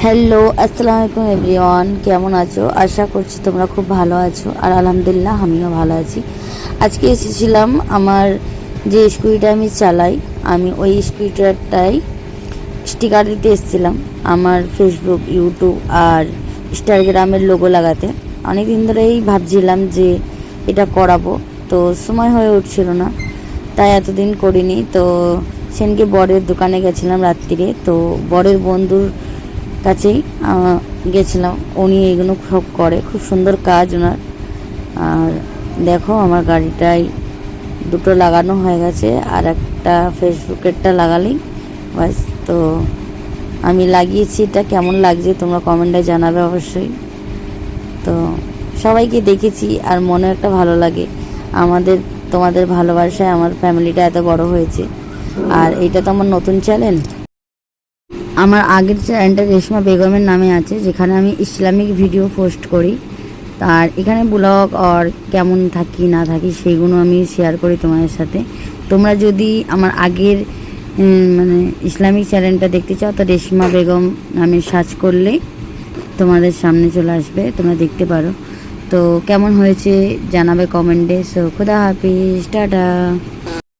Hello, আসসালামু আলাইকুম everyone. কেমন আছো? আশা করছি তোমরা খুব ভালো আছো, আর আলহামদুলিল্লাহ আমিও ভালো আছি। আজকে এসেছিলাম আমার যে স্কুটিটা আমি চালাই, আমি ওই স্কুটারটাই স্টিকার দিতে এসেছিলাম আমার ফেসবুক, ইউটিউব আর ইনস্টাগ্রামের লোগো লাগাতে। অনেক দিন ধরেই ভাবছিলাম যে এটা করাবো, তো সময় হয়ে উঠছিল না, তাই এতদিন করিনি। তো সেদিনকে বরের দোকানে গেছিলাম রাত্রিরে, তো বরের বন্ধুর কাছেই গেছিলাম। উনি এগুলো সব করে, খুব সুন্দর কাজ ওনার। আর দেখো আমার গাড়িটায় দুটো লাগানো হয়ে গেছে, আর একটা ফেসবুকেরটা লাগালেই বাস। তো আমি লাগিয়েছি, এটা কেমন লাগছে তোমরা কমেন্টে জানাবে অবশ্যই। তো সবাইকে দেখেছি আর মনে একটা ভালো লাগে, তোমাদের ভালোবাসায় আমার ফ্যামিলিটা এত বড় হয়েছে। আর এটা তো আমার নতুন চ্যানেল। আমার আগের চ্যানেলটা রেশমা বেগমের নামে আছে, যেখানে আমি ইসলামিক ভিডিও পোস্ট করি। আর এখানে ব্লগ আর কেমন থাকি না থাকি সেইগুলো আমি শেয়ার করি তোমাদের সাথে। তোমরা যদি আমার আগের মানে ইসলামিক চ্যানেলটা দেখতে চাও, তো রেশমা বেগম নামে সার্চ করলে তোমাদের সামনে চলে আসবে, তোমরা দেখতে পারো। তো কেমন হয়েছে জানাবে কমেন্টে। সো খুদা হাফিজ, টাটা।